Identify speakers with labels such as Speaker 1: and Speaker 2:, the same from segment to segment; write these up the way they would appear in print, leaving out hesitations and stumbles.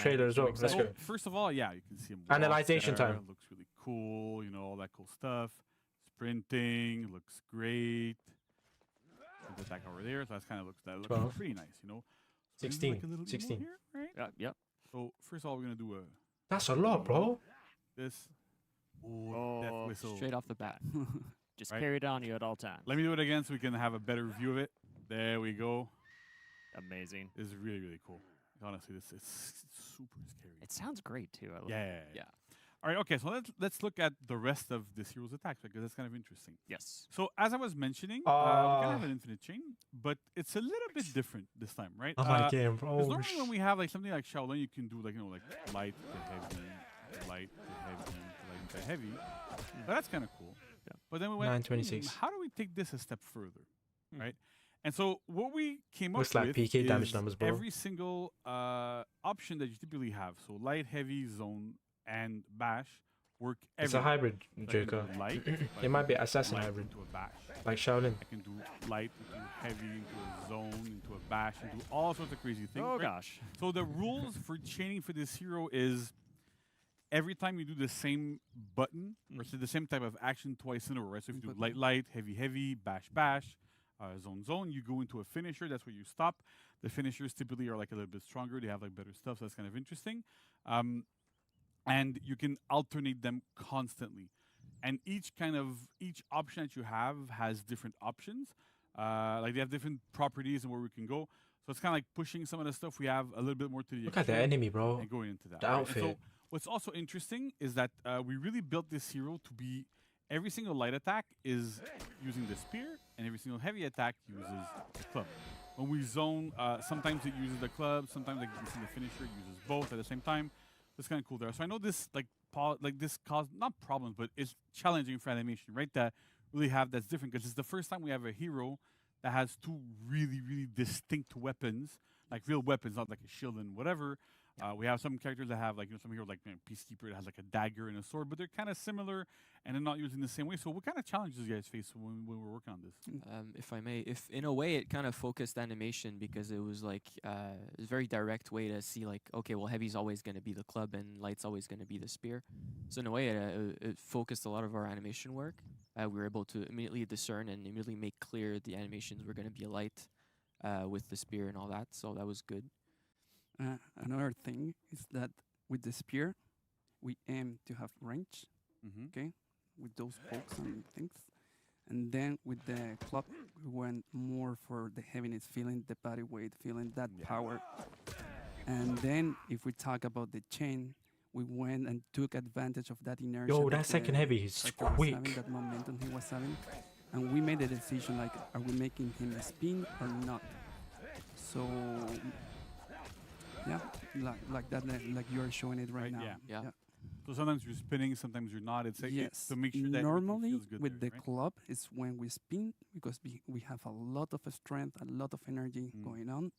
Speaker 1: trailer as well. Let's go.
Speaker 2: First of all, yeah, you can see him.
Speaker 1: Analyzation
Speaker 2: there.
Speaker 1: time.
Speaker 2: Looks really cool. You know, all that cool stuff. Sprinting looks great. The attack over there. So that looks pretty nice. You know. So
Speaker 1: 16.
Speaker 2: like a little
Speaker 1: 16.
Speaker 2: Here, right?
Speaker 3: Yeah. Yep.
Speaker 2: So first of all, we're gonna do a.
Speaker 1: That's a lot, bro.
Speaker 2: This. Death whistle.
Speaker 3: Straight off the bat. Just
Speaker 2: Right.
Speaker 3: carry it on you at all times.
Speaker 2: Let me do it again so we can have a better view of it. There we go.
Speaker 3: Amazing.
Speaker 2: This is really, really cool. Honestly, this is super scary.
Speaker 3: It sounds great too. I love
Speaker 2: Yeah.
Speaker 3: it. Yeah.
Speaker 2: All right. Okay. So let's look at the rest of this hero's attacks because that's kind of interesting.
Speaker 3: Yes.
Speaker 2: So as I was mentioning, we can have an infinite chain, but it's a little bit different this time, right?
Speaker 1: Oh my game, bro.
Speaker 2: Because normally when we have like something like Shaolin, you can do like like light to heavy, light to heavy, light to heavy. So that's kind of cool.
Speaker 3: Yeah.
Speaker 2: But then we went,
Speaker 1: 926.
Speaker 2: how do we take this a step further, right? And so what we came up
Speaker 1: Looks like
Speaker 2: with
Speaker 1: PK damage
Speaker 2: is
Speaker 1: numbers, bro.
Speaker 2: every single option that you typically have. So light, heavy, zone, and bash work everywhere.
Speaker 1: It's a hybrid
Speaker 2: So I can
Speaker 1: Joker.
Speaker 2: do light,
Speaker 1: It might be assassin
Speaker 2: light
Speaker 1: hybrid,
Speaker 2: into a bash.
Speaker 1: like Shaolin.
Speaker 2: I can do light into heavy, into a zone, into a bash, into all sorts of crazy things.
Speaker 3: Oh
Speaker 2: right?
Speaker 3: gosh.
Speaker 2: So the rules for chaining for this hero is every time you do the same button, or so the same type of action twice in a row, right? So if you do light, light, heavy, heavy, bash, bash, zone, zone, you go into a finisher, that's where you stop. The finishers typically are like a little bit stronger, they have like better stuff, so that's kind of interesting. And you can alternate them constantly. And each option that you have has different options. Like they have different properties and where we can go. So it's kind of like pushing some of the stuff we have a little bit more to the
Speaker 1: Look at the
Speaker 2: extreme
Speaker 1: enemy, bro.
Speaker 2: and going into that.
Speaker 1: The
Speaker 2: right? And
Speaker 1: outfit.
Speaker 2: so what's also interesting is that we really built this hero to be every single light attack is using the spear, and every single heavy attack uses the club. When we zone, sometimes it uses the club, sometimes like you see the finisher uses both at the same time. That's kind of cool there. So I know this this caused not problems, but it's challenging for animation, right? That really that's different because it's the first time we have a hero that has two really, really distinct weapons, like real weapons, not like a shield and whatever. We have some characters that have like some hero like Peacekeeper that has like a dagger and a sword, but they're kind of similar and they're not used in the same way. So what kind of challenges you guys face when we were working on this?
Speaker 3: If I may, if in a way it kind of focused animation because it was like a very direct way to see like, okay, well, heavy's always going to be the club and light's always going to be the spear. So in a way, it focused a lot of our animation work. We were able to immediately discern and immediately make clear the animations were going to be a light with the spear and all that. So that was good.
Speaker 4: Another thing is that with the spear, we aim to have range, okay, with those pokes and things. And then with the club, we went more for the heaviness feeling, the body weight feeling, that power. And then if we talk about the chain, we went and took advantage of that inertia.
Speaker 1: Yo, that second heavy is quick.
Speaker 4: That momentum he was having. And we made a decision like, are we making him a spin or not? So, yeah, like that, like you're showing it right now.
Speaker 2: Yeah. So sometimes you're spinning, sometimes you're not. It's like
Speaker 4: Yes.
Speaker 2: to make sure that
Speaker 4: normally
Speaker 2: feels good
Speaker 4: with
Speaker 2: there,
Speaker 4: the
Speaker 2: right?
Speaker 4: club is when we spin because we have a lot of strength, a lot of energy going on,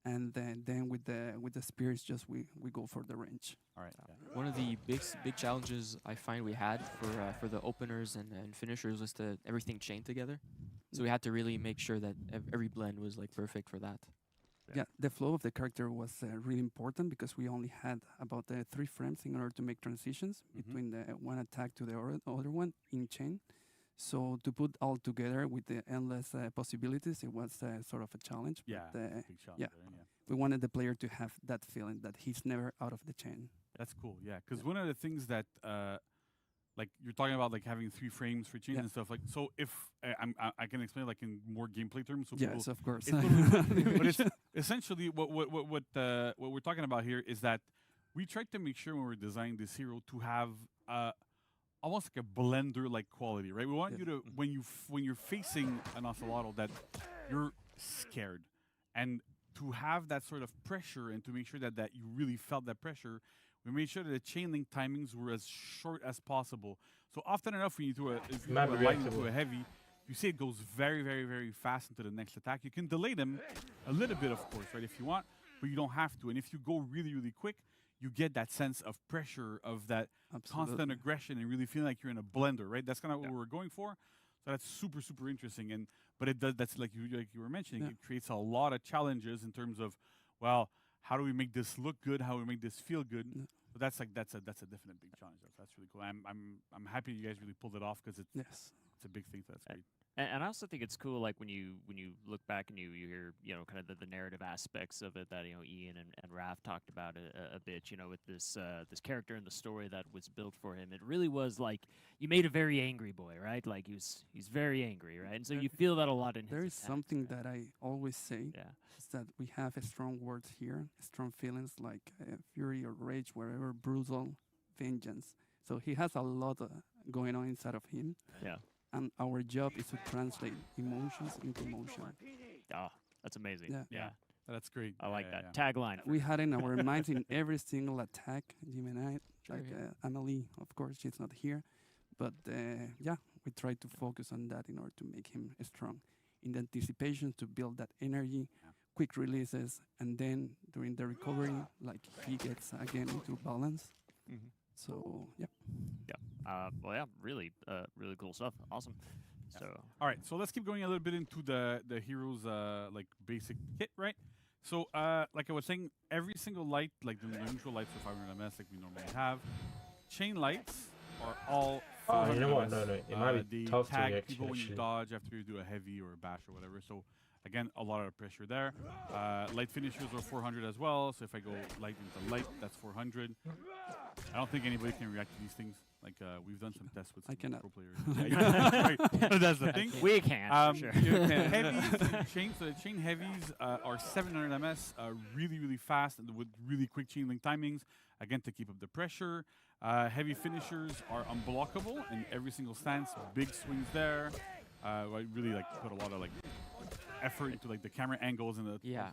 Speaker 4: and then with the spear it's just we go for the range.
Speaker 2: All right.
Speaker 3: One of the big challenges I find we had for the openers and finishers was to everything chain together. So we had to really make sure that every blend was like perfect for that.
Speaker 4: Yeah, the flow of the character was really important because we only had about 3 frames in order to make transitions between the one attack to the other one in chain. So to put all together with the endless possibilities, it was sort of a challenge.
Speaker 2: Yeah,
Speaker 4: but,
Speaker 2: big challenge there, yeah.
Speaker 4: we wanted the player to have that feeling that he's never out of the chain.
Speaker 2: That's cool, yeah. Because one of the things that, like you're talking about, like having 3 frames for chains and stuff. Like, so if I can explain like in more gameplay terms. So
Speaker 4: Yes, of course.
Speaker 2: But it's essentially what we're talking about here is that we tried to make sure when we're designing this hero to have almost like a blender-like quality, right? We want you to when you're facing an Ocelotl that you're scared, and to have that sort of pressure and to make sure that you really felt that pressure. We made sure that the chain link timings were as short as possible. So often enough, when you do a light into a heavy, you see it goes very, very, very fast into the next attack. You can delay them a little bit, of course, right, if you want, but you don't have to. And if you go really, really quick, you get that sense of pressure, of that constant aggression, and really feeling like you're in a blender, right? That's kind of what we're going for. So that's super, super interesting. But it does. That's like you were mentioning. It creates a lot of challenges in terms of, well, how do we make this look good? How do we make this feel good?
Speaker 4: Yeah.
Speaker 2: But that's a definite big challenge. That's really cool. I'm happy you guys really pulled it off because
Speaker 4: Yes.
Speaker 2: it's a big thing. So that's great.
Speaker 5: And I also think it's cool, like when you look back and you hear kind of the narrative aspects of it that Ian and Raph talked about a bit, with this this character in the story that was built for him. It really was like you made a very angry boy, right? Like he's very angry, right? And so you feel that a lot in his
Speaker 4: There is
Speaker 5: attacks,
Speaker 4: something
Speaker 5: right?
Speaker 4: that I always say.
Speaker 5: Yeah.
Speaker 4: Is that we have strong words here, strong feelings like fury or rage, wherever, brutal, vengeance. So he has a lot going on inside of him.
Speaker 5: Yeah.
Speaker 4: And our job is to translate emotions into motion.
Speaker 5: Oh, that's amazing.
Speaker 4: Yeah.
Speaker 5: Yeah.
Speaker 2: That's great.
Speaker 5: I like
Speaker 2: Yeah,
Speaker 5: that
Speaker 2: yeah.
Speaker 5: tagline.
Speaker 4: We had in our minds in every single attack, Jim and I,
Speaker 3: Sure,
Speaker 4: like
Speaker 3: yeah.
Speaker 4: Amelie, of course, she's not here. But yeah, we try to focus on that in order to make him strong. In the anticipation to build that energy,
Speaker 2: Yeah.
Speaker 4: quick releases, and then during the recovery, like he gets again into balance.
Speaker 5: Mhm.
Speaker 4: So yeah.
Speaker 5: Well, yeah, really cool stuff. Awesome. So
Speaker 2: All right, so let's keep going a little bit into the heroes like basic kit, right? So like I was saying, every single light, like the neutral lights for 500 ms, like we normally have, chain lights are all.
Speaker 1: Oh, you know what?
Speaker 2: 400
Speaker 1: No,
Speaker 2: MS.
Speaker 1: it might be
Speaker 2: They
Speaker 1: tough to
Speaker 2: tag people when you
Speaker 1: actually.
Speaker 2: dodge after you do a heavy or a bash or whatever. So again, a lot of pressure there. Light finishers are 400 as well. So if I go light into light, that's 400. I don't think anybody can react to these things. Like we've done some tests with
Speaker 4: I
Speaker 2: some
Speaker 4: cannot.
Speaker 2: pro players. Yeah, right. That's the thing.
Speaker 5: we can for sure.
Speaker 2: Heavies, chain, so the chain heavies are 700 ms, really fast and with really quick chain link timings, again to keep up the pressure. Heavy finishers are unblockable in every single stance, big swings there. I really like put a lot of like effort into like the camera angles and the
Speaker 3: Yeah,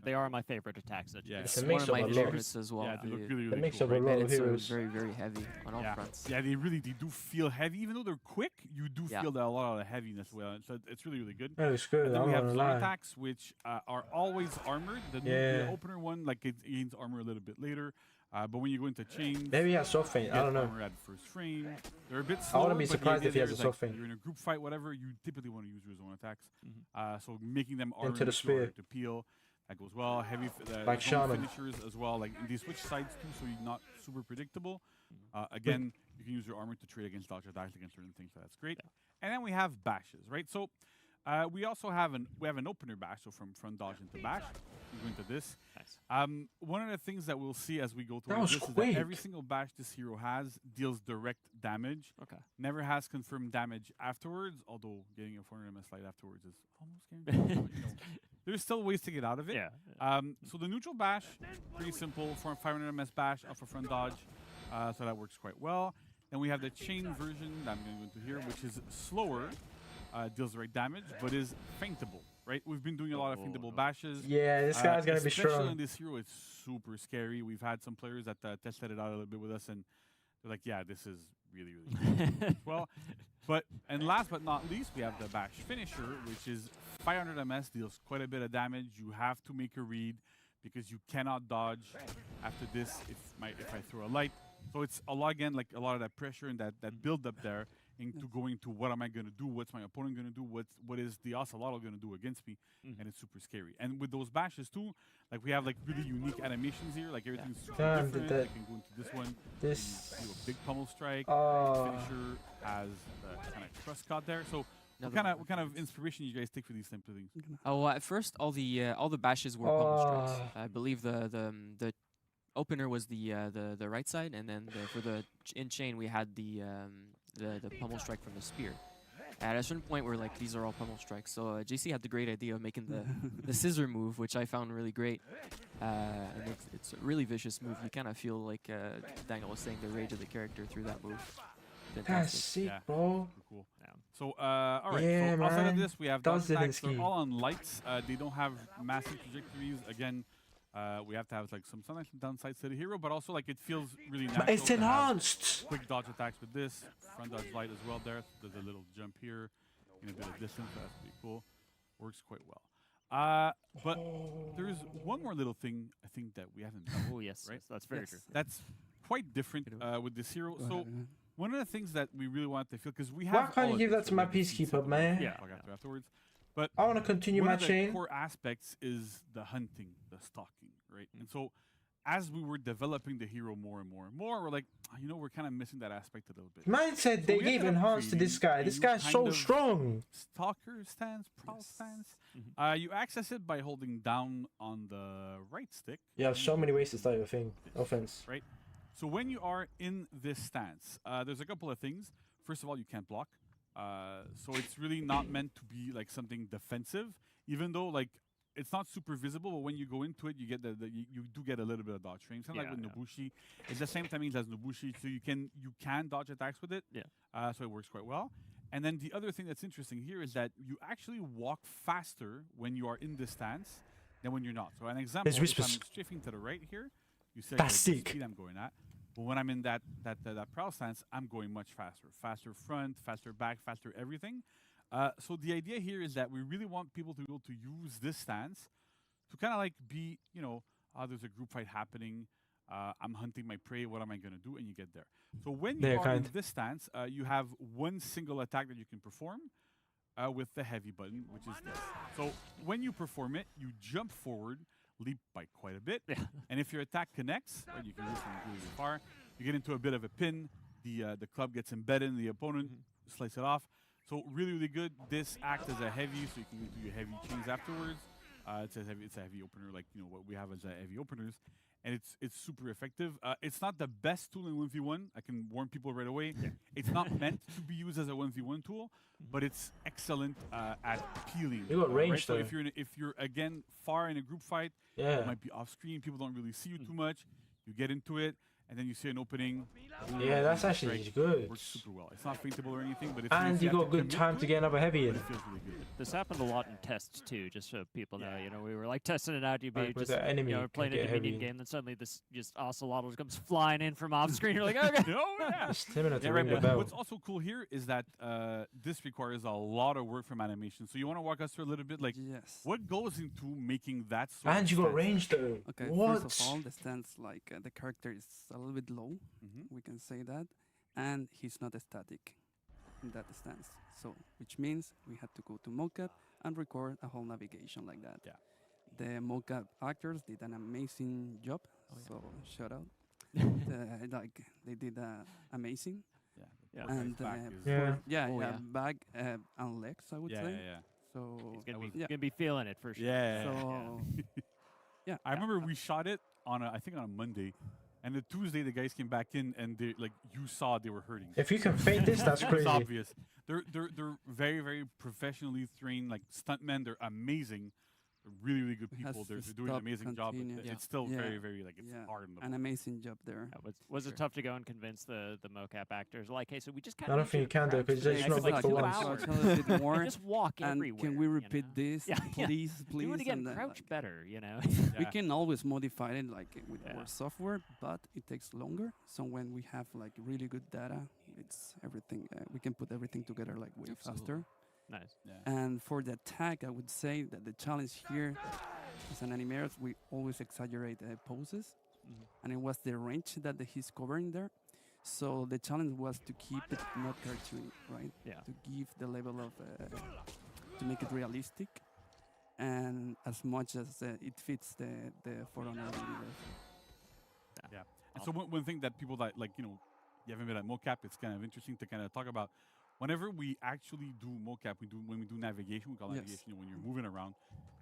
Speaker 5: They are my favorite attacks. That you
Speaker 2: Yeah.
Speaker 5: do.
Speaker 1: It's a
Speaker 3: One
Speaker 1: mix
Speaker 3: of
Speaker 1: of
Speaker 3: my
Speaker 1: a lot.
Speaker 3: favorites as well.
Speaker 2: yeah, they look
Speaker 3: The-
Speaker 2: really
Speaker 1: The
Speaker 2: really
Speaker 1: mix
Speaker 2: cool,
Speaker 1: of a
Speaker 2: right?
Speaker 1: lot
Speaker 3: and
Speaker 1: of
Speaker 3: it's
Speaker 1: heroes.
Speaker 3: very heavy on all
Speaker 2: yeah.
Speaker 3: fronts.
Speaker 2: Yeah, they do feel heavy, even though they're quick. You do
Speaker 3: Yeah.
Speaker 2: feel that a lot of the heaviness. Well, so it's really good.
Speaker 1: Yeah, it's good.
Speaker 2: And then
Speaker 1: I'm
Speaker 2: we have
Speaker 1: gonna
Speaker 2: zone
Speaker 1: lie.
Speaker 2: attacks, which are always armored. The
Speaker 1: Yeah.
Speaker 2: opener one, like it gains armor a little bit later. But when you go into chains,
Speaker 1: Maybe he has soft feint.
Speaker 2: you
Speaker 1: I
Speaker 2: get
Speaker 1: don't know.
Speaker 2: armor at first frame. They're a bit
Speaker 1: I
Speaker 2: slower.
Speaker 1: wouldn't be
Speaker 2: but the
Speaker 1: surprised
Speaker 2: idea
Speaker 1: if he has
Speaker 2: there
Speaker 1: a
Speaker 2: is,
Speaker 1: soft
Speaker 2: like,
Speaker 1: feint.
Speaker 2: you're in a group fight, whatever. You typically want to use your zone attacks.
Speaker 5: Mhm.
Speaker 2: So making them armor
Speaker 1: Into the spear.
Speaker 2: to peel. That goes well. Heavy
Speaker 1: Like
Speaker 2: zone
Speaker 1: Shaman.
Speaker 2: finishers as well. Like they switch sides too, so you're not super predictable. Again, you can use your armor to trade against dodge attacks against certain things, so that's great. And then we have bashes, right? So we also have an opener bash, so from front dodge into bash. We go into this.
Speaker 5: Nice.
Speaker 2: One of the things that we'll see as we go through
Speaker 1: That was
Speaker 2: this is that every
Speaker 1: quick.
Speaker 2: single bash this hero has deals direct damage.
Speaker 5: Okay.
Speaker 2: Never has confirmed damage afterwards, although getting a 400 MS light afterwards is almost guaranteed. but, there's still ways to get out of it.
Speaker 5: Yeah.
Speaker 2: So the neutral bash, pretty simple, for 500 MS bash, up for front dodge, so that works quite well. Then we have the chain version that I'm going to go into here, which is slower, deals the right damage, but is feintable, right? We've been doing a lot of feintable bashes.
Speaker 1: Yeah, this guy's gonna be
Speaker 2: Especially
Speaker 1: strong.
Speaker 2: in this hero, it's super scary. We've had some players that tested it out a little bit with us, and they're like, yeah, this is really scary as well. And last but not least, we have the bash finisher, which is 500 MS, deals quite a bit of damage. You have to make a read because you cannot dodge after this if I throw a light. So it's a lot again, like a lot of that pressure and that build up there into going to what am I going to do? What's my opponent going to do? What is the Ocelotl going to do against me?
Speaker 5: Mhm.
Speaker 2: And it's super scary. And with those bashes too, like we have like really unique animations here. Like everything's super
Speaker 1: Damn,
Speaker 2: different.
Speaker 1: did
Speaker 2: I
Speaker 1: that-
Speaker 2: can go into this one.
Speaker 1: This.
Speaker 2: You do a big pummel strike.
Speaker 1: Oh.
Speaker 2: Finisher has the kind of crust cut there. So
Speaker 3: Another
Speaker 2: what kind of inspiration you guys take for these type of things?
Speaker 3: Oh, well, at first all the bashes were pummel strikes. I believe the opener was the right side, and then for the in chain we had the pummel strike from the spear. At a certain point, we're like, these are all pummel strikes. So JC had the great idea of making the scissor move, which I found really great. And it's a really vicious move. You kind of feel like Daniel was saying, the rage of the character through that move.
Speaker 1: That's
Speaker 3: Fantastic.
Speaker 1: sick,
Speaker 2: Yeah.
Speaker 1: bro.
Speaker 2: Super cool.
Speaker 5: Yeah.
Speaker 2: So all right.
Speaker 1: Yeah,
Speaker 2: so outside of
Speaker 1: man.
Speaker 2: this, we have
Speaker 1: That's
Speaker 2: dodge attacks. They're
Speaker 1: Zelensky.
Speaker 2: all on lights. They don't have massive trajectories. Again, we have to have like some downsides to the hero, but also like it feels really natural.
Speaker 1: But it's
Speaker 2: to have
Speaker 1: enhanced.
Speaker 2: quick dodge attacks with this. Front dodge light as well there. So there's a little jump here in a bit of distance. So that's pretty cool. Works quite well. But there's one more little thing I think that we haven't done.
Speaker 5: Oh yes,
Speaker 2: Right?
Speaker 5: yes, that's very
Speaker 4: Yes.
Speaker 5: true.
Speaker 2: That's quite different with this hero.
Speaker 4: Go
Speaker 2: So
Speaker 4: ahead, yeah.
Speaker 2: one of the things that we really want to feel, because we have
Speaker 1: Why can't
Speaker 2: all
Speaker 1: you
Speaker 2: of
Speaker 1: give
Speaker 2: this,
Speaker 1: that to
Speaker 2: so
Speaker 1: my
Speaker 2: we have the feats
Speaker 1: peacekeeper,
Speaker 2: and
Speaker 1: man?
Speaker 5: Yeah.
Speaker 2: talk afterwards. But
Speaker 1: I want to continue
Speaker 2: one
Speaker 1: my
Speaker 2: of the
Speaker 1: chain.
Speaker 2: core aspects is the hunting, the stalking, right? And so as we were developing the hero more and more and more, we're like, you know, we're kind of missing that aspect a little bit.
Speaker 1: Mindset,
Speaker 2: So
Speaker 1: they
Speaker 2: we
Speaker 1: gave
Speaker 2: ended up
Speaker 1: enhance to this
Speaker 2: creating
Speaker 1: guy.
Speaker 2: a
Speaker 1: This
Speaker 2: new
Speaker 1: guy's
Speaker 2: kind
Speaker 1: so
Speaker 2: of
Speaker 1: strong.
Speaker 2: Stalker stance, prowl stance. You access it by holding down on the right stick.
Speaker 1: You have so many ways to start your thing. Offense.
Speaker 2: Right? So when you are in this stance, there's a couple of things. First of all, you can't block. So it's really not meant to be like something defensive, even though like it's not super visible, but when you go into it, you get you do get a little bit of dodge range. Kind of like with Nobushi. It's the same timing as Nobushi, so you can dodge attacks with it.
Speaker 5: Yeah.
Speaker 2: So it works quite well. And then the other thing that's interesting here is that you actually walk faster when you are in this stance than when you're not. So an example,
Speaker 1: There's
Speaker 2: if I'm
Speaker 1: whispers.
Speaker 2: strafing to the right here, you see
Speaker 1: That's
Speaker 2: the
Speaker 1: sick.
Speaker 2: speed I'm going at. But when I'm in that prowl stance, I'm going much faster. Faster front, faster back, faster everything. So the idea here is that we really want people to be able to use this stance to kind of like be, you know, there's a group fight happening. I'm hunting my prey. What am I going to do? And you get there. So when you are in this stance, you have one single attack that you can perform with the heavy button, which is this. So when you perform it, you jump forward, leap by quite a bit. And if your attack connects, you can reach from really far, you get into a bit of a pin. The club gets embedded in the opponent, slice it off. So really, really good. This acts as a heavy, so you can do your heavy chains afterwards. It's a heavy opener, like you know what we have as heavy openers, and it's super effective. It's not the best tool in 1v1. I can warn people right away. It's not meant to be used as a 1v1 tool, but it's excellent at peeling.
Speaker 1: You got range,
Speaker 2: right? So
Speaker 1: though.
Speaker 2: if you're again far in a group fight,
Speaker 1: Yeah.
Speaker 2: it might be off screen. People don't really see you too much. You get into it, and then you see an opening.
Speaker 1: Yeah, that's actually
Speaker 2: Strike.
Speaker 1: good.
Speaker 2: Works super well. It's not faintable or anything, but if
Speaker 1: And you
Speaker 2: have
Speaker 1: got good
Speaker 2: commit
Speaker 1: time to
Speaker 2: it,
Speaker 1: get another heavy in.
Speaker 2: but it feels really good.
Speaker 5: This happened a lot in tests too, just so people know. You know, we were like testing it out. You'd be
Speaker 1: Like with
Speaker 5: just
Speaker 1: the enemy
Speaker 5: you know, playing a
Speaker 1: can get
Speaker 5: Dominion
Speaker 1: heavy.
Speaker 5: game, then suddenly this just Ocelotl comes flying in from off screen. You're like, okay.
Speaker 2: Oh yeah.
Speaker 1: Stamina to
Speaker 2: Yeah,
Speaker 1: ring
Speaker 2: right.
Speaker 1: the
Speaker 2: But
Speaker 1: bell.
Speaker 2: what's also cool here is that this requires a lot of work from animation. So you want to walk us through a little bit, like
Speaker 4: Yes.
Speaker 2: what goes into making that sort
Speaker 1: And
Speaker 2: of
Speaker 1: you got
Speaker 2: stance?
Speaker 1: range though.
Speaker 4: Okay,
Speaker 1: What?
Speaker 4: first of all, the stance, like the character is a little bit low, we can say that, and he's not static in that stance. So, which means we had to go to Mocap and record a whole navigation like that.
Speaker 2: Yeah.
Speaker 4: The Mocap actors did an amazing job, so shout out. Like they did amazing,
Speaker 2: Yeah.
Speaker 4: and
Speaker 2: back is-
Speaker 1: Yeah.
Speaker 3: Oh, yeah.
Speaker 4: back and legs, I would
Speaker 2: yeah,
Speaker 4: say.
Speaker 2: yeah,
Speaker 4: So
Speaker 5: He's gonna be,
Speaker 4: yeah.
Speaker 5: gonna be feeling it for sure.
Speaker 2: yeah.
Speaker 4: So yeah,
Speaker 2: I remember we shot it on I think on a Monday, and the Tuesday the guys came back in and they like you saw they were hurting.
Speaker 1: If you can feint this, that's
Speaker 2: It's
Speaker 1: crazy.
Speaker 2: obvious. They're very very professionally trained like stuntmen. They're amazing. They're really really good
Speaker 4: It has
Speaker 2: people. They're
Speaker 4: to
Speaker 2: doing an
Speaker 4: stop,
Speaker 2: amazing job. But
Speaker 4: continue.
Speaker 2: it's still
Speaker 4: Yeah.
Speaker 2: very very like it's
Speaker 4: yeah,
Speaker 2: hard in the
Speaker 4: an amazing job there.
Speaker 5: Yeah, was
Speaker 3: Sure.
Speaker 5: it tough to go and convince the Mocap actors? Like, hey, so we just kind
Speaker 1: I
Speaker 5: of
Speaker 1: don't think you can though, because it's not
Speaker 5: like
Speaker 1: good for
Speaker 5: 2
Speaker 1: once.
Speaker 5: hours.
Speaker 4: So tell us a bit more.
Speaker 5: Just walk
Speaker 4: And
Speaker 5: everywhere.
Speaker 4: can we
Speaker 5: you
Speaker 4: repeat
Speaker 5: know?
Speaker 4: this,
Speaker 5: Yeah, yeah.
Speaker 4: please, please?
Speaker 5: Do it again.
Speaker 4: And,
Speaker 5: Crouch
Speaker 4: like,
Speaker 5: better. You know.
Speaker 4: we
Speaker 2: Yeah.
Speaker 4: can always modify it like with
Speaker 5: Yeah.
Speaker 4: our software, but it takes longer. So when we have like really good data, it's everything. We can put everything together like way faster.
Speaker 5: Nice.
Speaker 2: Yeah.
Speaker 4: And for the tag, I would say that the challenge here, as an animator, we always exaggerate poses, and it was the range that he's covering there. So the challenge was to keep it not cartoony, right?
Speaker 5: Yeah.
Speaker 4: To give the level of, to make it realistic, and as much as it fits the forhonor universe.
Speaker 2: Yeah. And so one thing that people that like, you know, you haven't been at Mocap, it's kind of interesting to kind of talk about. Whenever we actually do Mocap, when we do navigation, we call
Speaker 4: Yes.
Speaker 2: navigation, you know, when you're moving around,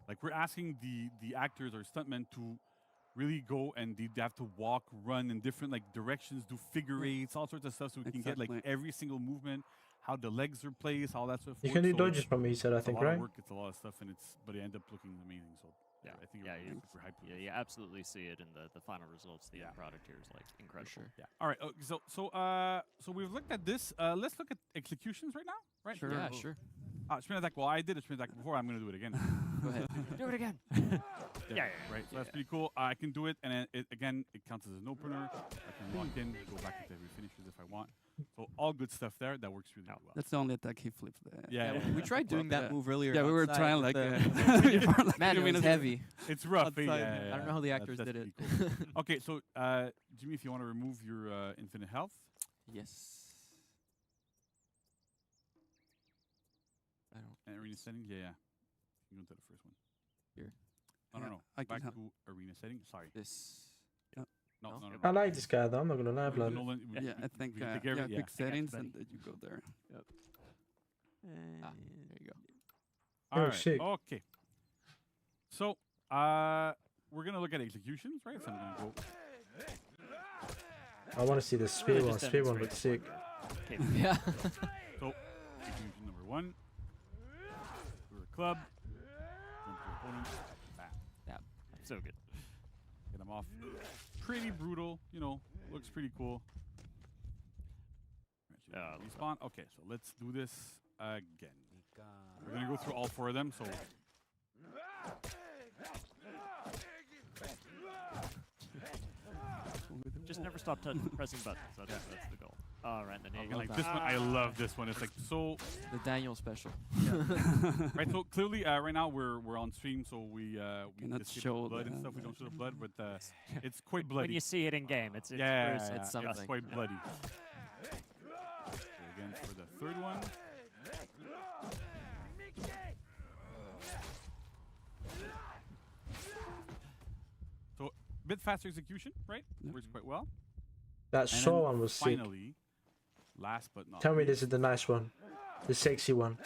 Speaker 2: like we're asking the actors or stuntmen to really go and they have to walk, run in different like directions, do figure eights, all sorts of stuff, so we can get like
Speaker 4: Exactly.
Speaker 2: every single movement, how the legs are placed, all that stuff.
Speaker 1: You
Speaker 2: works.
Speaker 1: can do
Speaker 2: So
Speaker 1: dodges from me, he said, I
Speaker 2: it's a
Speaker 1: think,
Speaker 2: lot
Speaker 1: right?
Speaker 2: of work, it's a lot of stuff, but it ended up looking amazing. So
Speaker 5: Yeah.
Speaker 2: I think
Speaker 5: Yeah,
Speaker 2: we're
Speaker 5: you-
Speaker 2: super hyped. with
Speaker 5: Yeah,
Speaker 2: this.
Speaker 5: you absolutely see it in the final results. The
Speaker 2: Yeah.
Speaker 5: end product here is like incredible.
Speaker 3: sure.
Speaker 2: Yeah. All right. So we've looked at this. Let's look at executions right now. Right.
Speaker 4: Sure.
Speaker 3: Yeah, sure.
Speaker 2: Sprint attack. Well, I did a sprint attack before. I'm gonna do it again.
Speaker 3: Go ahead.
Speaker 5: Do it again. Yeah,
Speaker 2: Right. So that's pretty cool. I can do it, and then again, it counts as an opener. I can walk in, go back into every finishes if I want. So all good stuff there. That works really well.
Speaker 4: That's the only attack he flipped.
Speaker 2: Yeah.
Speaker 3: We tried doing that move earlier.
Speaker 4: Yeah, we were
Speaker 3: outside
Speaker 4: trying
Speaker 3: with
Speaker 4: like
Speaker 3: the-
Speaker 4: before, like,
Speaker 3: Man,
Speaker 4: 2
Speaker 3: it was
Speaker 4: minutes.
Speaker 3: heavy.
Speaker 2: It's rough.
Speaker 4: outside.
Speaker 2: Yeah,
Speaker 3: I don't know how the
Speaker 2: That's-
Speaker 3: actors
Speaker 2: that's
Speaker 3: did it.
Speaker 2: pretty cool. Okay, so Jimmy, if you want to remove your infinite health,
Speaker 3: Yes. I don't.
Speaker 2: and arena settings, yeah. You go to the first one. No.
Speaker 4: I can
Speaker 2: Back
Speaker 4: help.
Speaker 2: to arena setting. Sorry.
Speaker 3: This.
Speaker 2: No,
Speaker 3: No?
Speaker 2: no.
Speaker 1: I like this guy though. I'm not gonna lie, blood.
Speaker 2: Nolan,
Speaker 4: Yeah, I think
Speaker 2: we can take care of it,
Speaker 4: quick settings
Speaker 5: buddy.
Speaker 4: and then you go there.
Speaker 3: Ah, there you go.
Speaker 2: All
Speaker 1: Oh,
Speaker 2: right.
Speaker 1: sick.
Speaker 2: Okay. So, we're gonna look at executions, right? So I'm gonna go.
Speaker 1: I want to see the spear
Speaker 5: Really
Speaker 1: one.
Speaker 5: just
Speaker 1: Spear one
Speaker 5: demonstrate
Speaker 1: looks sick.
Speaker 5: Okay.
Speaker 3: Yeah.
Speaker 2: So, execution number 1. We're a club. Jump to opponent. Bam.
Speaker 5: So good.
Speaker 2: Get them off. Pretty brutal. You know, looks pretty cool. Respawn. Okay, so let's do this again. We're gonna go through all 4 of them. So.
Speaker 5: Just never stop pressing buttons. That's the goal. All right, then you
Speaker 2: And
Speaker 5: go.
Speaker 2: like this one, I love this one. It's like so
Speaker 3: The Daniel special.
Speaker 2: right. So clearly, right now we're on stream, so we
Speaker 4: Cannot
Speaker 2: escape
Speaker 4: show
Speaker 2: blood and
Speaker 4: the-
Speaker 2: stuff. We don't show the blood, but it's quite bloody.
Speaker 5: When you see it in game, it's
Speaker 2: yeah,
Speaker 5: gruesome.
Speaker 3: It's something.
Speaker 2: it's quite bloody. So again for the third one. So a bit faster execution, right?
Speaker 4: Yep.
Speaker 2: Works quite well.
Speaker 1: That
Speaker 2: And
Speaker 1: saw
Speaker 2: then
Speaker 1: one was sick.
Speaker 2: finally, last but not
Speaker 1: Tell me
Speaker 2: least,
Speaker 1: this is the nice one, the sexy one.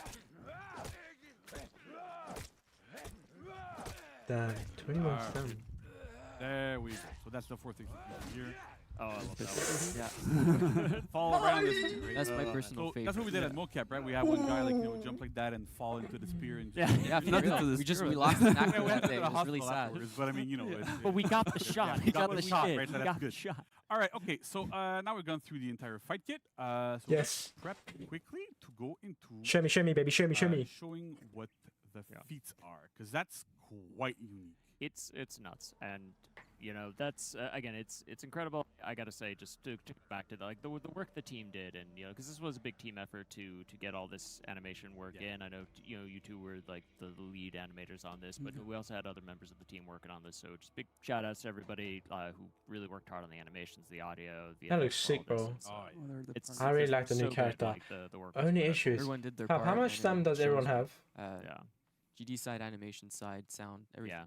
Speaker 1: Damn, 21
Speaker 2: Alright.
Speaker 1: stun.
Speaker 2: there we go. So that's the 4th execution here.
Speaker 5: Oh, I love that.
Speaker 3: Yeah.
Speaker 2: Fall around this thing, right?
Speaker 3: That's my
Speaker 5: Uh,
Speaker 3: personal
Speaker 2: So
Speaker 3: favorite.
Speaker 2: that's what we did at Mocap, right? We had one guy like jump like that and fall into the spear and
Speaker 5: Yeah.
Speaker 3: Yeah, for
Speaker 4: Not
Speaker 3: real.
Speaker 4: into the
Speaker 3: We just
Speaker 4: spirit.
Speaker 3: we lost an
Speaker 2: Yeah,
Speaker 3: actor
Speaker 2: we had
Speaker 3: that
Speaker 2: to
Speaker 3: day.
Speaker 2: go
Speaker 3: It
Speaker 2: to
Speaker 3: was really
Speaker 2: hospital
Speaker 3: sad.
Speaker 2: afterwards, but I mean, you know,
Speaker 5: But we got the shot.
Speaker 2: we got
Speaker 5: That's
Speaker 2: the shot,
Speaker 5: did.
Speaker 2: right? So
Speaker 5: We
Speaker 2: that's
Speaker 5: got
Speaker 2: good.
Speaker 5: the shot.
Speaker 2: All right, okay. So now we've gone through the entire fight kit. So
Speaker 1: Yes.
Speaker 2: let's prep quickly to go into
Speaker 1: Show me, baby. Show me.
Speaker 2: showing what the
Speaker 5: Yeah.
Speaker 2: feats are, because that's quite unique.
Speaker 5: It's nuts, and you know that's again it's incredible. I gotta say, just to go back to the work the team did, and you know because this was a big team effort to get all this animation work
Speaker 2: Yeah.
Speaker 5: in. I know you two were like the lead animators on this, but we also had other members of the team working on this. So just big shout outs to everybody who really worked hard on the animations, the audio, the
Speaker 1: That
Speaker 5: effects,
Speaker 1: looks sick,
Speaker 5: all this
Speaker 1: bro.
Speaker 5: and stuff.
Speaker 2: Oh, yeah.
Speaker 4: What are the
Speaker 5: It's
Speaker 4: parts?
Speaker 1: I really
Speaker 5: just
Speaker 1: like the new
Speaker 5: so good,
Speaker 1: character.
Speaker 5: like, the work was
Speaker 1: Only
Speaker 5: incredible.
Speaker 1: issue is
Speaker 3: Everyone did their
Speaker 1: how
Speaker 3: part.
Speaker 1: much
Speaker 3: and
Speaker 1: time
Speaker 3: it
Speaker 1: does everyone
Speaker 3: shows
Speaker 1: have?
Speaker 5: Yeah,
Speaker 3: GD side, animation side, sound, everything.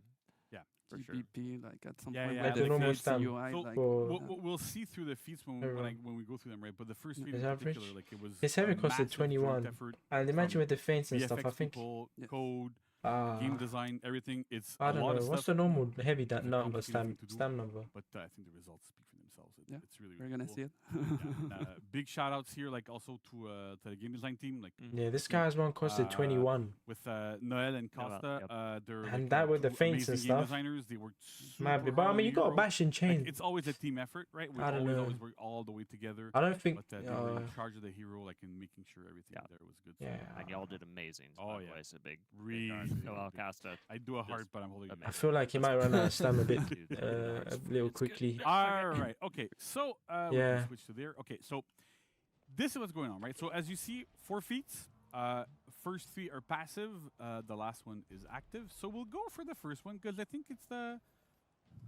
Speaker 5: yeah, for sure.
Speaker 4: GBP, like at some
Speaker 2: Yeah,
Speaker 4: point,
Speaker 2: yeah,
Speaker 4: like
Speaker 2: the
Speaker 4: the
Speaker 1: normal
Speaker 4: feeds
Speaker 1: stamp.
Speaker 4: UI,
Speaker 2: So
Speaker 4: like
Speaker 1: for-
Speaker 2: We'll see through the feats when
Speaker 1: Everyone.
Speaker 2: when we go through them, right? But the first feat
Speaker 1: Is
Speaker 2: in
Speaker 1: average?
Speaker 2: particular, like it was
Speaker 1: His heavy
Speaker 2: a
Speaker 1: costed
Speaker 2: massive joint
Speaker 1: 21.
Speaker 2: effort.
Speaker 1: And imagine
Speaker 2: from
Speaker 1: with the feints and stuff, I
Speaker 2: VFX
Speaker 1: think.
Speaker 2: people,
Speaker 4: Yeah.
Speaker 2: code,
Speaker 1: Ah,
Speaker 2: game design, everything. It's
Speaker 1: I
Speaker 2: a
Speaker 1: don't
Speaker 2: lot
Speaker 1: know.
Speaker 2: of
Speaker 1: What's
Speaker 2: stuff.
Speaker 1: the normal heavy that
Speaker 2: It's a
Speaker 1: number
Speaker 2: complicated thing
Speaker 1: stamp
Speaker 2: to do.
Speaker 1: stamp number?
Speaker 2: But I think the results speak for themselves.
Speaker 4: Yeah,
Speaker 2: It's really,
Speaker 4: we're
Speaker 2: really
Speaker 4: gonna
Speaker 2: cool.
Speaker 4: see it.
Speaker 2: Yeah, and, big shout outs here, like also to the game design team, like
Speaker 1: Yeah, this guy's one costed 21.
Speaker 2: with Noel and
Speaker 5: Noel,
Speaker 2: Costa.
Speaker 5: yep.
Speaker 2: They're
Speaker 1: And
Speaker 2: like,
Speaker 1: that with the
Speaker 2: two
Speaker 1: feints and
Speaker 2: amazing game
Speaker 1: stuff.
Speaker 2: designers. They worked super
Speaker 1: Might be,
Speaker 2: hard
Speaker 1: but I
Speaker 2: on
Speaker 1: mean,
Speaker 2: the
Speaker 1: you got a
Speaker 2: hero.
Speaker 1: bashing
Speaker 2: Like,
Speaker 1: chain.
Speaker 2: it's always a team effort, right? We
Speaker 1: I don't
Speaker 2: always
Speaker 1: know.
Speaker 2: work all the way together.
Speaker 1: I don't think.
Speaker 2: But they were in charge of the hero, like in making sure everything
Speaker 5: Yeah.
Speaker 2: there was good. So,
Speaker 1: Yeah.
Speaker 5: And y'all did amazing.
Speaker 2: Oh,
Speaker 5: by the
Speaker 2: yeah.
Speaker 5: way, so big.
Speaker 2: Really,
Speaker 5: Big
Speaker 2: really
Speaker 5: Noel
Speaker 2: big.
Speaker 5: Costa.
Speaker 2: I do a heart,
Speaker 5: Just
Speaker 2: but I'm holding it.
Speaker 5: amazing.
Speaker 1: I feel like he might run out of stam a bit,
Speaker 5: Dude,
Speaker 1: a little quickly.
Speaker 2: All right. Okay. So we
Speaker 1: Yeah.
Speaker 2: can switch to there. Okay. So this is what's going on, right? So as you see, 4 feats. First 3 are passive. The last one is active. So we'll go for the first one because I think it's the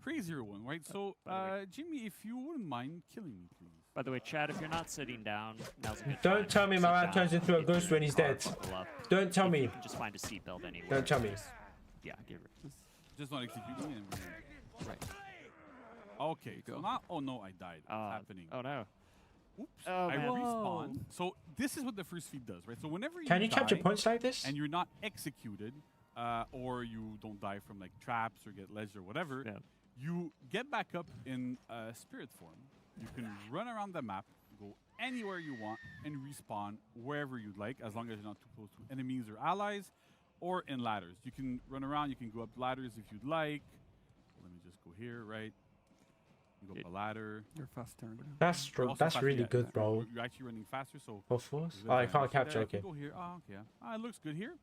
Speaker 2: crazier one, right? So
Speaker 5: by
Speaker 2: Jimmy, if you wouldn't mind killing me, please.
Speaker 5: By the way, Chad, if you're not sitting down, now's a good
Speaker 1: Don't
Speaker 5: time.
Speaker 1: tell me
Speaker 5: Sit
Speaker 1: my man
Speaker 5: down.
Speaker 1: turns into a
Speaker 5: If
Speaker 1: ghost
Speaker 5: you
Speaker 1: when he's
Speaker 5: are,
Speaker 1: dead.
Speaker 5: buckle up.
Speaker 1: Don't tell
Speaker 5: If
Speaker 1: me.
Speaker 5: You can just find a seatbelt anywhere.
Speaker 1: Don't tell me.
Speaker 5: Just- Yeah, get rid.
Speaker 2: Just not executing and we're
Speaker 3: Right.
Speaker 2: okay. So
Speaker 3: go.
Speaker 2: now, oh no, I died. What's happening?
Speaker 5: Oh no.
Speaker 2: Oops.
Speaker 5: Oh,
Speaker 2: I
Speaker 5: man.
Speaker 2: respawn. So this is what the first feat does, right? So whenever
Speaker 1: Can you capture
Speaker 2: die
Speaker 1: points like this?
Speaker 2: and you're not executed, or you don't die from like traps or get ledged or whatever,
Speaker 5: Yeah.
Speaker 2: you get back up in spirit form. You can run around the map, go anywhere you want, and respawn wherever you'd like, as long as you're not too close to enemies or allies, or in ladders. You can run around. You can go up ladders if you'd like. Let me just go here, right? You go up a ladder.
Speaker 4: You're faster.
Speaker 1: That's
Speaker 2: You're also
Speaker 1: that's
Speaker 2: faster,
Speaker 1: really
Speaker 2: yeah.
Speaker 1: good, bro.
Speaker 2: You're actually running faster, so.
Speaker 1: Of course.
Speaker 2: there's
Speaker 1: Oh, I
Speaker 2: advantage
Speaker 1: can't
Speaker 2: there.
Speaker 1: capture.
Speaker 2: I can
Speaker 1: Okay.
Speaker 2: go here. Oh, okay. Ah, it looks good here.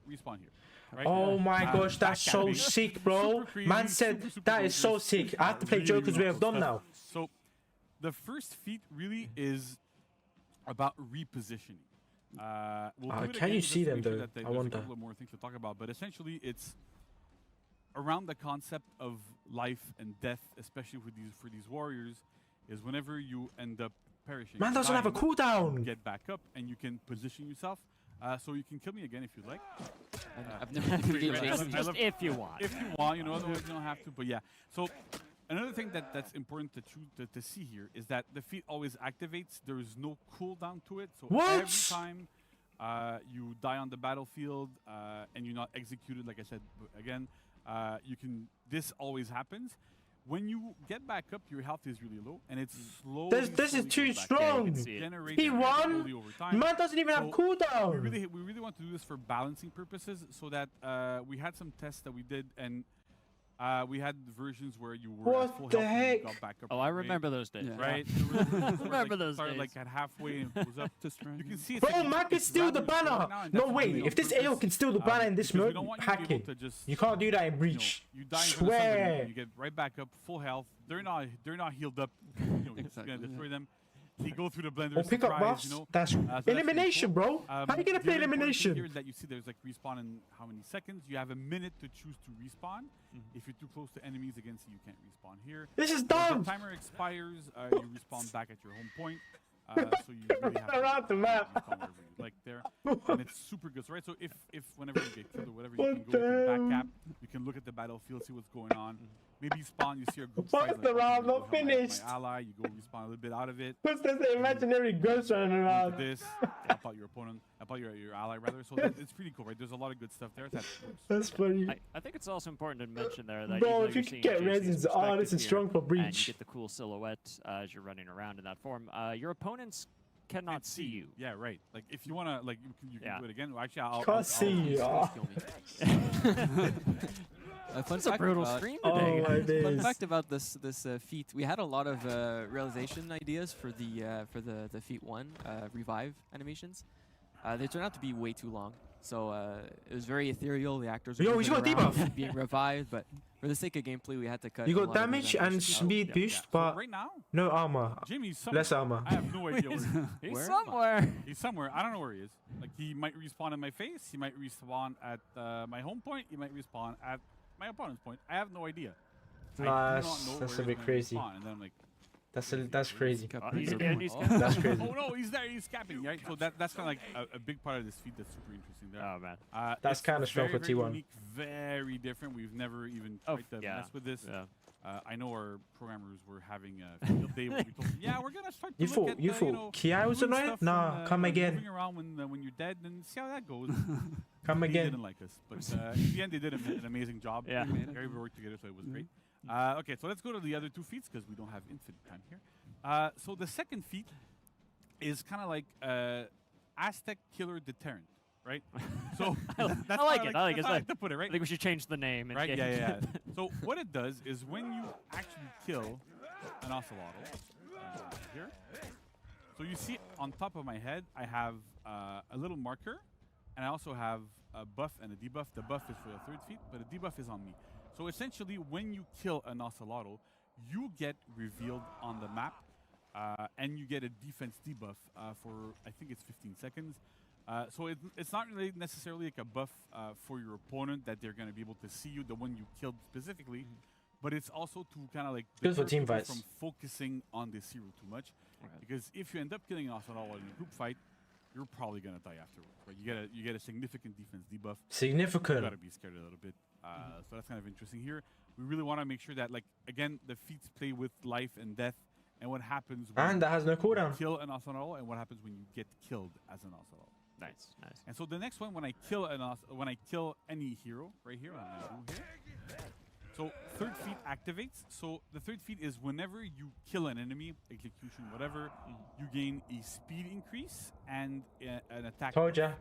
Speaker 2: Respawn here. Right?
Speaker 1: Oh my
Speaker 2: Ah,
Speaker 1: gosh, that's
Speaker 2: back at
Speaker 1: so
Speaker 2: me.
Speaker 1: sick, bro.
Speaker 2: Super crazy,
Speaker 1: Man said
Speaker 2: super
Speaker 1: that is so
Speaker 2: dangerous.
Speaker 1: sick. I have to play
Speaker 2: Really,
Speaker 1: Joker's
Speaker 2: really
Speaker 1: Way of
Speaker 2: cool
Speaker 1: Dawn now.
Speaker 2: stuff. So, the first feat really is about repositioning. We'll do it
Speaker 1: can
Speaker 2: again
Speaker 1: you
Speaker 2: just
Speaker 1: see
Speaker 2: to
Speaker 1: them
Speaker 2: make sure
Speaker 1: though?
Speaker 2: that
Speaker 1: I
Speaker 2: there's
Speaker 1: wonder.
Speaker 2: a couple of more things to talk about, but essentially it's around the concept of life and death, especially for these warriors, is whenever you end up perishing.
Speaker 1: Man
Speaker 2: or
Speaker 1: doesn't have a
Speaker 2: dying, you
Speaker 1: cooldown.
Speaker 2: get back up and you can position yourself So you can kill me again if you'd like.
Speaker 3: I've never really
Speaker 2: great.
Speaker 3: liked
Speaker 2: I
Speaker 5: Just
Speaker 2: love-
Speaker 5: if you want.
Speaker 2: If you want, otherwise you don't have to. But yeah. So another thing that's important to see here is that the feat always activates. There is no cooldown to it. So
Speaker 1: What?
Speaker 2: every time you die on the battlefield and you're not executed, like I said again, you can. This always happens. When you get back up, your health is really low, and it's slowly.
Speaker 1: This is
Speaker 2: slowly
Speaker 1: too
Speaker 2: goes back.
Speaker 1: strong.
Speaker 5: can see it.
Speaker 2: Generate
Speaker 1: He won.
Speaker 2: slowly over time.
Speaker 1: Man doesn't even have
Speaker 2: So,
Speaker 1: cooldown.
Speaker 2: We really want to do this for balancing purposes, so that we had some tests that we did, and we had versions where you were
Speaker 1: What
Speaker 2: at full
Speaker 1: the
Speaker 2: health and you
Speaker 1: heck?
Speaker 2: got back up.
Speaker 5: Oh, I
Speaker 2: right?
Speaker 5: remember those days.
Speaker 4: Yeah.
Speaker 2: Right?
Speaker 5: Remember those
Speaker 2: started
Speaker 5: days.
Speaker 2: like at halfway and goes up.
Speaker 4: Just right.
Speaker 2: You can see it's
Speaker 1: Bro,
Speaker 2: like
Speaker 1: man can
Speaker 2: it's
Speaker 1: steal the
Speaker 2: rather slow
Speaker 1: banner.
Speaker 2: now, and
Speaker 1: No
Speaker 2: that's
Speaker 1: way.
Speaker 2: really
Speaker 1: If this
Speaker 2: on
Speaker 1: AO
Speaker 2: purpose,
Speaker 1: can steal the banner in this
Speaker 2: because we
Speaker 1: mode,
Speaker 2: don't want you to
Speaker 1: hack
Speaker 2: be able
Speaker 1: it.
Speaker 2: to just,
Speaker 1: You can't do that in Breach.
Speaker 2: you die in front of somebody,
Speaker 1: Swear.
Speaker 2: you get right back up, full health. They're not healed up. You're just
Speaker 4: Exactly,
Speaker 2: gonna
Speaker 4: yeah.
Speaker 2: destroy them. They go through the blender.
Speaker 1: Or pick up
Speaker 2: surprise,
Speaker 1: buffs. That's
Speaker 2: so that's really
Speaker 1: elimination,
Speaker 2: cool.
Speaker 1: bro. How are you gonna
Speaker 2: The
Speaker 1: play
Speaker 2: other important thing
Speaker 1: elimination?
Speaker 2: here is that you see there's like respawn in how many seconds. You have a minute to choose to respawn. If you're too close to enemies against you, you can't respawn here.
Speaker 1: This is
Speaker 2: When the
Speaker 1: dumb.
Speaker 2: timer expires, you respawn back at your home point. So you really have to
Speaker 1: Around the map.
Speaker 2: respawn wherever you like there. And it's super good. So, right, so if whenever you get killed or whatever,
Speaker 1: What
Speaker 2: you can go, you can
Speaker 1: the
Speaker 2: back cap, you can look at the battlefield, see what's going on. Maybe spawn, you see a group
Speaker 1: What's
Speaker 2: fight,
Speaker 1: the
Speaker 2: okay,
Speaker 1: round
Speaker 2: you
Speaker 1: not
Speaker 2: go help
Speaker 1: finished?
Speaker 2: my ally, you go respawn a little bit out of it.
Speaker 1: What's this imaginary ghost running
Speaker 2: Into
Speaker 1: around?
Speaker 2: this, help out your opponent, help out your ally rather. So it's pretty cool, right? There's a lot of good stuff there. That works.
Speaker 1: That's funny.
Speaker 5: I think it's also important to mention there that
Speaker 1: Bro,
Speaker 5: even though
Speaker 1: if you
Speaker 5: you're
Speaker 1: could
Speaker 5: seeing
Speaker 1: get
Speaker 5: JC's
Speaker 1: resins, oh, this is
Speaker 5: perspective
Speaker 1: strong for
Speaker 5: here, and
Speaker 1: Breach.
Speaker 5: you get the cool silhouette as you're running around in that form, your opponents cannot
Speaker 2: Can't
Speaker 5: see you.
Speaker 2: Yeah, right. Like if you wanna, like you can
Speaker 5: Yeah.
Speaker 2: do it again. Well, actually, I'll
Speaker 1: Can't see you. Oh.
Speaker 3: Fun
Speaker 5: It's a
Speaker 3: fact
Speaker 5: brutal
Speaker 3: about-
Speaker 5: stream
Speaker 1: Oh
Speaker 5: today.
Speaker 1: my
Speaker 5: guys.
Speaker 3: Fun
Speaker 1: days.
Speaker 3: fact about this feat, we had a lot of realization ideas for the feat 1 revive animations. They turned out to be way too long, so it was very ethereal. The actors were
Speaker 1: Yo, he's
Speaker 3: moving
Speaker 1: got
Speaker 3: around,
Speaker 1: debuff.
Speaker 3: being revived, but for the sake of gameplay, we had to cut.
Speaker 1: You
Speaker 3: a
Speaker 1: got
Speaker 3: lot of the
Speaker 1: damage
Speaker 3: animations
Speaker 1: and
Speaker 3: out.
Speaker 1: speed
Speaker 5: yeah,
Speaker 1: boost,
Speaker 2: So
Speaker 1: but
Speaker 2: right now,
Speaker 1: no armor.
Speaker 2: Jimmy's somewhere.
Speaker 1: Less armor.
Speaker 2: I have no idea where he is.
Speaker 5: He's
Speaker 3: Where am I?
Speaker 5: somewhere.
Speaker 2: He's somewhere. I don't know where he is. Like he might respawn in my face. He might respawn at my home point. He might respawn at my opponent's point. I have no idea. I do
Speaker 1: Nah,
Speaker 2: not
Speaker 1: that's-
Speaker 2: know
Speaker 1: that's
Speaker 2: where
Speaker 1: a bit
Speaker 2: he's gonna
Speaker 1: crazy.
Speaker 2: respawn. And then I'm like,
Speaker 1: That's crazy.
Speaker 3: Got
Speaker 5: Oh,
Speaker 3: pretty
Speaker 5: he's
Speaker 3: good
Speaker 5: again,
Speaker 3: one.
Speaker 5: he's
Speaker 3: Oh.
Speaker 5: got-
Speaker 1: That's crazy.
Speaker 2: oh no, he's there. He's capping, right? So that's kind of like a big part of this feat that's super interesting there.
Speaker 5: Oh man.
Speaker 1: That's
Speaker 2: It's
Speaker 1: kinda strong
Speaker 2: very,
Speaker 1: for
Speaker 2: very
Speaker 1: T1.
Speaker 2: unique, very different. We've never even
Speaker 5: Oh,
Speaker 2: tried to
Speaker 5: yeah.
Speaker 2: mess with this.
Speaker 5: Yeah.
Speaker 2: I know our programmers were having a field day where we told them, yeah, we're gonna start to
Speaker 1: You
Speaker 2: look
Speaker 1: thought
Speaker 2: at,
Speaker 1: you
Speaker 2: you
Speaker 1: thought
Speaker 2: know,
Speaker 1: Ki was
Speaker 2: doing
Speaker 1: annoyed?
Speaker 2: stuff
Speaker 1: Nah,
Speaker 2: when,
Speaker 1: come again.
Speaker 2: Moving around when you're dead and see how that goes.
Speaker 1: Come
Speaker 2: They
Speaker 1: again.
Speaker 2: didn't like us, but in the end they did an amazing job.
Speaker 5: Yeah.
Speaker 4: We made it.
Speaker 2: Gary, we worked together, so it was
Speaker 4: Mhm.
Speaker 2: great. Okay, so let's go to the other two feats because we don't have infinite time here. So the second feat is kind of like Aztec Killer Deterrent, right? So that's
Speaker 5: I like
Speaker 2: how
Speaker 5: it. I like it.
Speaker 2: that's how I like to put it,
Speaker 5: I
Speaker 2: right?
Speaker 5: think we should change the name. And
Speaker 2: Right?
Speaker 5: get-
Speaker 2: Yeah. So what it does is when you actually kill an Ocelotl, here. So you see on top of my head, I have a little marker, and I also have a buff and a debuff. The buff is for the third feat, but the debuff is on me. So essentially, when you kill an Ocelotl, you get revealed on the map, and you get a defense debuff for, I think it's 15 seconds. So it's not really necessarily like a buff for your opponent that they're going to be able to see you, the one you killed specifically, but it's also to kind of like
Speaker 1: Good for
Speaker 2: deter
Speaker 1: team
Speaker 2: people
Speaker 1: fights.
Speaker 2: from focusing on this hero too much. Because if you end up killing an Ocelotl in a group fight, you're probably going to die afterwards. Right? You get a significant defense debuff. You
Speaker 1: Significant.
Speaker 2: gotta be scared a little bit. So that's kind of interesting here. We really want to make sure that, like, again, the feats play with life and death, and what happens when
Speaker 1: And that has no cooldown.
Speaker 2: you kill an Ocelotl, and what happens when you get killed as an Ocelotl.
Speaker 5: Nice, nice.
Speaker 2: And so the next one, when I kill any hero, right here, I'm gonna do here. So third feat activates. So the third feat is whenever you kill an enemy, execution, whatever, you gain a speed increase and an attack.
Speaker 1: Told ya.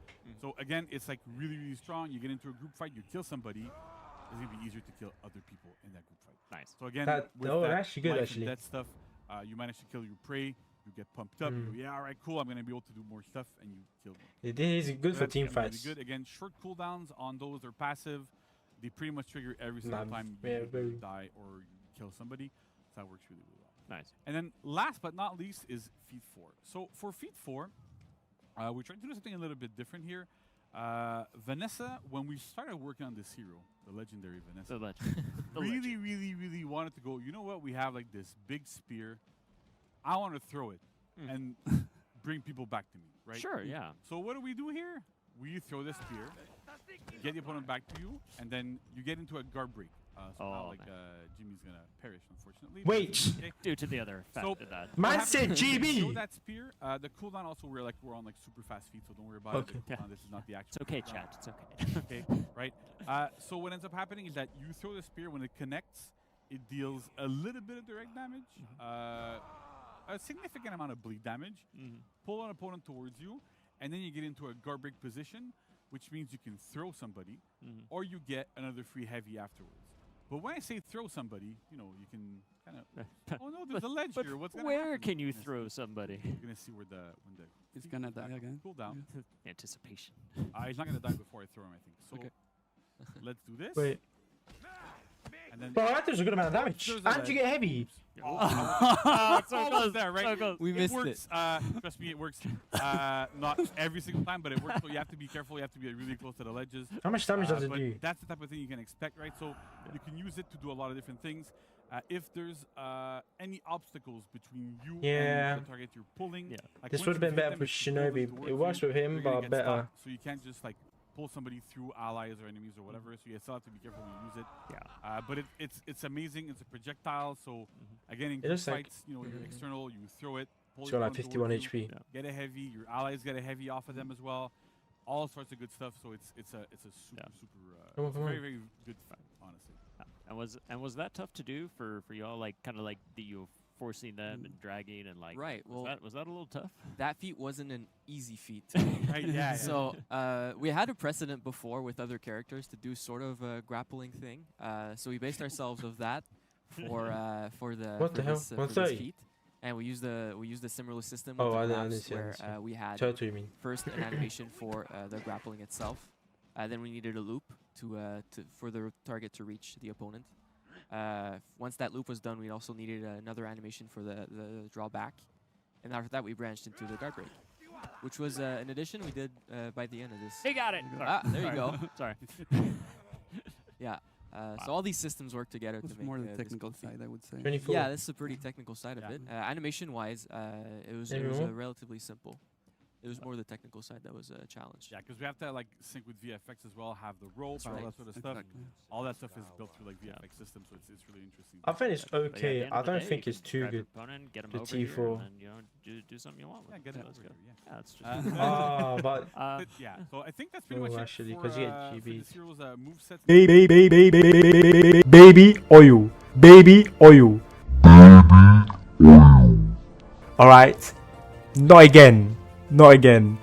Speaker 2: So again, it's like really, really strong. You get into a group fight, you kill somebody, it's gonna be easier to kill other people in that group fight.
Speaker 5: Nice.
Speaker 2: So again,
Speaker 1: That-
Speaker 2: with
Speaker 1: oh,
Speaker 2: that
Speaker 1: actually good,
Speaker 2: life
Speaker 1: actually.
Speaker 2: and death stuff, you manage to kill your prey, you get pumped up. You go, yeah, all right, cool. I'm gonna be able to do more stuff, and you kill more.
Speaker 1: It is good
Speaker 2: So
Speaker 1: for
Speaker 2: that's
Speaker 1: team
Speaker 2: really
Speaker 1: fights.
Speaker 2: good. Again, short cooldowns on those are passive. They pretty much trigger every single
Speaker 1: Nah,
Speaker 2: time
Speaker 1: yeah,
Speaker 2: you
Speaker 1: very-
Speaker 2: die or you kill somebody. So that works really, really well.
Speaker 5: Nice.
Speaker 2: And then last but not least is Feat 4. So for Feat 4, we're trying to do something a little bit different here. Vanessa, when we started working on this hero, the legendary Vanessa,
Speaker 5: The legend. The legend.
Speaker 2: really, really, really wanted to go, you know what, we have like this big spear. I want to throw it and bring people back to me, right?
Speaker 5: Sure, yeah.
Speaker 2: So what do we do here? we throw the spear, get the opponent back to you, and then you get into a guard break. So now,
Speaker 5: Oh,
Speaker 2: like,
Speaker 5: man.
Speaker 2: Jimmy's gonna perish, unfortunately. but
Speaker 1: Wait.
Speaker 2: it's okay.
Speaker 5: Due to the other fact
Speaker 2: So-
Speaker 5: of that.
Speaker 1: Man
Speaker 2: What
Speaker 1: said
Speaker 2: happens is when you throw
Speaker 1: GB.
Speaker 2: that spear, the cooldown also, we're on like super fast feet, so don't worry about
Speaker 1: Okay.
Speaker 2: it. The
Speaker 5: Yeah.
Speaker 2: cooldown, this is not the actual
Speaker 5: It's okay,
Speaker 2: cooldown.
Speaker 5: chat. It's okay.
Speaker 2: Okay, right? So what ends up happening is that you throw the spear, when it connects, it deals a little bit of direct damage, a significant amount of bleed damage, pull an opponent towards you, and then you get into a guard break position, which means you can throw somebody, or you get another free heavy afterwards. But when I say throw somebody, you know, you can kind of, oh no, there's a ledge
Speaker 5: But
Speaker 2: here. What's gonna
Speaker 5: where
Speaker 2: happen?
Speaker 5: can you
Speaker 2: You're gonna
Speaker 5: throw
Speaker 2: see-
Speaker 5: somebody?
Speaker 2: You're gonna see where when the
Speaker 4: He's
Speaker 2: feet
Speaker 4: gonna
Speaker 2: come back
Speaker 4: die
Speaker 2: up,
Speaker 4: again.
Speaker 2: Cool down.
Speaker 5: Anticipation.
Speaker 2: He's not gonna die before I throw him, I think. So
Speaker 4: Okay.
Speaker 2: let's do this.
Speaker 1: Wait.
Speaker 2: And then
Speaker 1: Bro, that does a good amount of damage.
Speaker 2: There's a
Speaker 1: And you get heavy.
Speaker 2: it's almost there, right?
Speaker 5: So close.
Speaker 3: We
Speaker 2: It
Speaker 3: missed
Speaker 2: works. Trust me, it works. Not every single time, but it works. So you have to be careful. You have to be really close to the ledges.
Speaker 1: How much damage does it
Speaker 2: But
Speaker 1: do?
Speaker 2: that's the type of thing you can expect, right? So you can use it to do a lot of different things. If there's any obstacles between you
Speaker 1: Yeah.
Speaker 2: and the target you're pulling,
Speaker 5: Yeah.
Speaker 2: like
Speaker 1: This
Speaker 2: once
Speaker 1: would have
Speaker 2: you
Speaker 1: been
Speaker 2: hit
Speaker 1: better
Speaker 2: them,
Speaker 1: for
Speaker 2: if you pull them
Speaker 1: Shinobi.
Speaker 2: towards
Speaker 1: It works
Speaker 2: you,
Speaker 1: with him,
Speaker 2: you're gonna
Speaker 1: but
Speaker 2: get
Speaker 1: better.
Speaker 2: stuck. So you can't just like pull somebody through allies or enemies or whatever. So you still have to be careful when you use it.
Speaker 5: Yeah.
Speaker 2: But it's amazing. It's a projectile. So again, in
Speaker 1: It
Speaker 2: group
Speaker 1: is like-
Speaker 2: fights, you know, you're external. You throw it. Pull
Speaker 1: It's
Speaker 2: your
Speaker 1: got like
Speaker 2: opponent
Speaker 1: 51
Speaker 2: towards you,
Speaker 1: HP.
Speaker 5: Yeah.
Speaker 2: get a heavy. Your allies get a heavy off of them as well. All sorts of good stuff. So it's a super
Speaker 5: Yeah.
Speaker 2: super
Speaker 1: Come on, come on.
Speaker 2: very very good fight, honestly.
Speaker 5: And was that tough to do for y'all? Like kind of like you forcing them and dragging and like.
Speaker 3: Right, well-
Speaker 5: Was that a little tough?
Speaker 3: That feat wasn't an easy feat.
Speaker 2: Right? Yeah.
Speaker 3: So we had a precedent before with other characters to do sort of a grappling thing. So we based ourselves of that for the
Speaker 1: What the hell?
Speaker 3: this, for this
Speaker 1: 130?
Speaker 3: feat, and we used the similar system
Speaker 1: Oh,
Speaker 3: with
Speaker 1: I
Speaker 3: the
Speaker 1: didn't
Speaker 3: grabs
Speaker 1: see
Speaker 3: where
Speaker 1: that.
Speaker 3: we had
Speaker 1: Turtle, you mean?
Speaker 3: first an animation for the grappling itself. Then we needed a loop for the target to reach the opponent. Once that loop was done, we also needed another animation for the drawback. And after that, we branched into the guard break, which was an addition we did by the end of this.
Speaker 5: He got it.
Speaker 3: Ah, there you go.
Speaker 5: Sorry.
Speaker 3: Yeah. So all these systems work together
Speaker 4: It's
Speaker 3: to make
Speaker 4: more the
Speaker 3: this
Speaker 4: technical
Speaker 3: cool feat.
Speaker 4: side, I would say.
Speaker 1: 24.
Speaker 3: Yeah, this is a pretty technical side of
Speaker 2: Yeah.
Speaker 3: it. Animation-wise, it was
Speaker 1: Anyone?
Speaker 3: relatively simple. It was more the technical side that was a challenge.
Speaker 2: Yeah, because we have to like sync with VFX as well, have the rope,
Speaker 3: That's
Speaker 2: and all
Speaker 3: right.
Speaker 2: that sort of stuff.
Speaker 4: Exactly.
Speaker 2: All that stuff is built through like VFX systems, so it's really interesting.
Speaker 1: I think it's
Speaker 5: But yeah, at the
Speaker 1: okay.
Speaker 5: end
Speaker 1: I
Speaker 5: of the
Speaker 1: don't
Speaker 5: day,
Speaker 1: think
Speaker 5: you
Speaker 1: it's
Speaker 5: can
Speaker 1: too
Speaker 5: grab your
Speaker 1: good.
Speaker 5: opponent, get him
Speaker 1: The
Speaker 5: over here,
Speaker 1: T4.
Speaker 5: and then do something you want with
Speaker 2: Yeah,
Speaker 5: him.
Speaker 2: get it
Speaker 5: Let's
Speaker 2: over
Speaker 5: go.
Speaker 2: here, yeah.
Speaker 5: Yeah, it's just.
Speaker 1: Ah, but
Speaker 2: But yeah, so I think that's pretty
Speaker 1: Oh,
Speaker 2: much
Speaker 1: actually,
Speaker 2: it
Speaker 1: 'cause
Speaker 2: for,
Speaker 1: you get
Speaker 2: for
Speaker 1: GB.
Speaker 2: this hero's moveset.
Speaker 6: Baby oil. Baby oil. Alright. Not again. Not again.